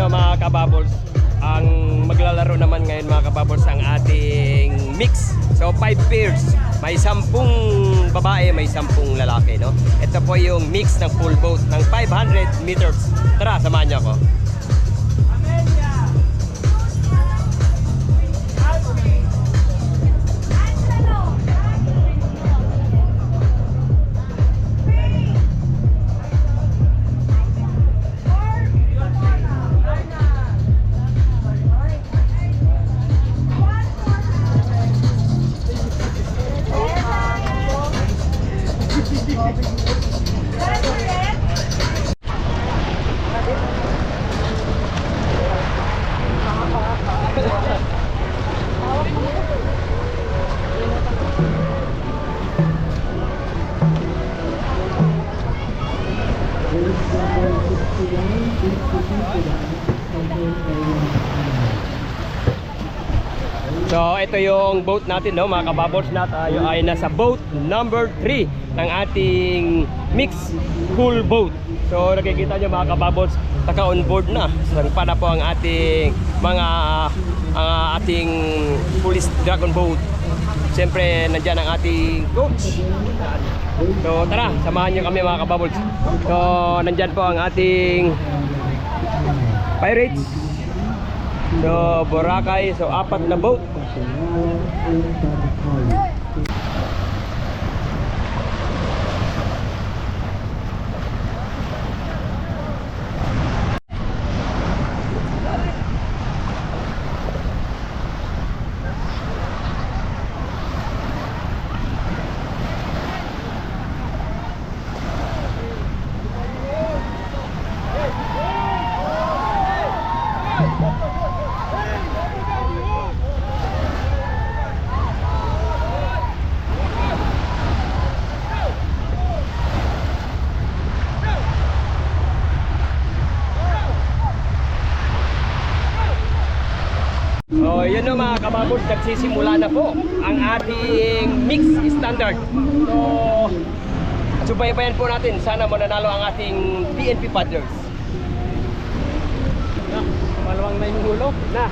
mga kababols, ang maglalaro naman ngayon mga kababols ang ating mix. So 5 pairs, may 10 babae, may 10 lalaki, no? Ito po yung mix ng full boat ng 500 meters. Tara, samahan niyo ako. So ito yung boat natin, no, mga kababols, na tayo ay nasa boat number 3 ng ating mix full boat. So nakikita nyo mga kababols, taka on board na. Sangpa na po ang ating mga ating police dragon boat. Siyempre nandyan ang ating coach. So tara, samahan nyo kami mga kababols. So nandyan po ang ating pirates. So Boracay, so 4 na boat. So yun o mga kababols, nagsisimula na po ang ating mix standard. So subaybayan po natin, sana mananalo ang ating PNP paddlers. Malamang na yung ulo. Na,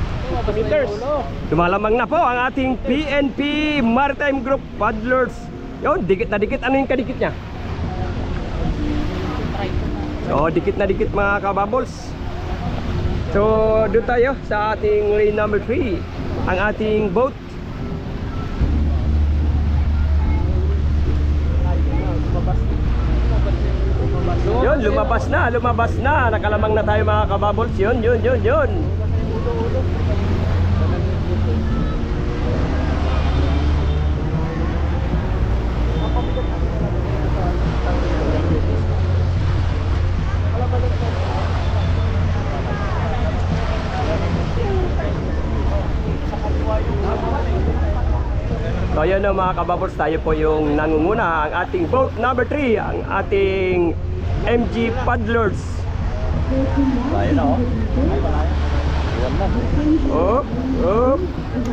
meters. Lumalamang na po ang ating PNP Maritime Group paddlers. Yun, dikit na dikit. Ano yung kadikit niya? So dikit na dikit mga kababols. So doon tayo sa ating lane number 3, ang ating boat. Yun, lumabas na. Nakalamang na tayo mga kababols. Yun. So yun o mga kababols, tayo po yung nangunguna, ang ating boat number 3, ang ating MG Paddlers. Tayo na oh. Up.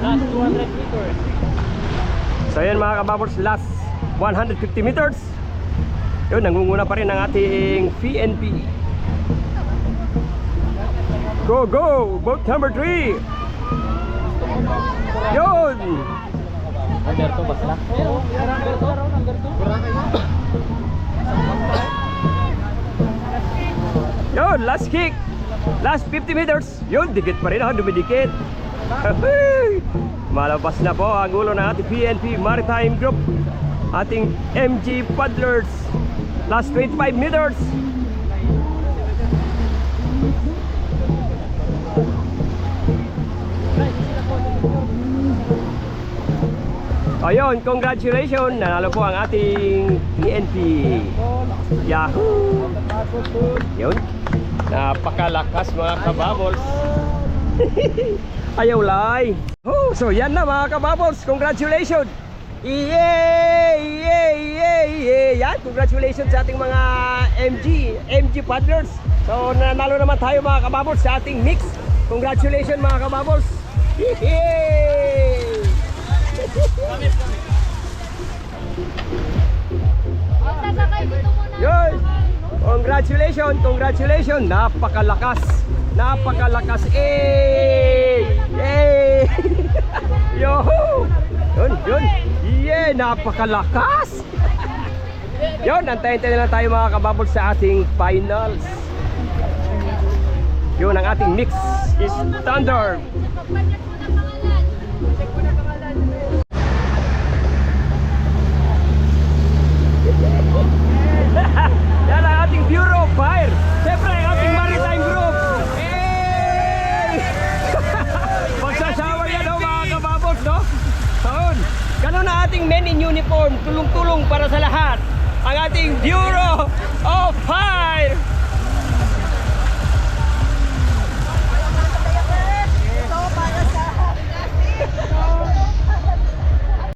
Last 200 meters. So yun mga kababols, last 150 meters. Yun, nangunguna pa rin ang ating PNP. Go! Boat number 3. Yun! Number 2 ba sila? Number 2. Yun, last kick. Last 50 meters. Yun, dikit pa rin ha, dumidikit. Malabas na po ang ulo ng ating PNP Maritime Group, ating MG Paddlers. Last 25 meters. Ayun, congratulations, nanalo po ang ating PNP. Yahoo! Yun, napakalakas mga kababols. Ayaw lay. Oh, so yan na mga kababols, congratulations. Yay! Yan, congratulations sa ating mga MG paddlers. So nanalo naman tayo mga kababols sa ating mix. Congratulations mga kababols. Yay! Yun! Congratulations! Napakalakas Napakalakas. Yo! Yun. Yeah, napakalakas. Yun, antayin-tayin na lang tayo mga kababol sa ating finals. Yun, ang ating mix is standard. Yan ang ating Bureau of Fire. Siyempre, ang ating maritime group. Magsasawar yan mga kababos, no? Taon. Ganun na ating men in uniform. Tulong-tulong para sa lahat. Ang ating Bureau of Fire.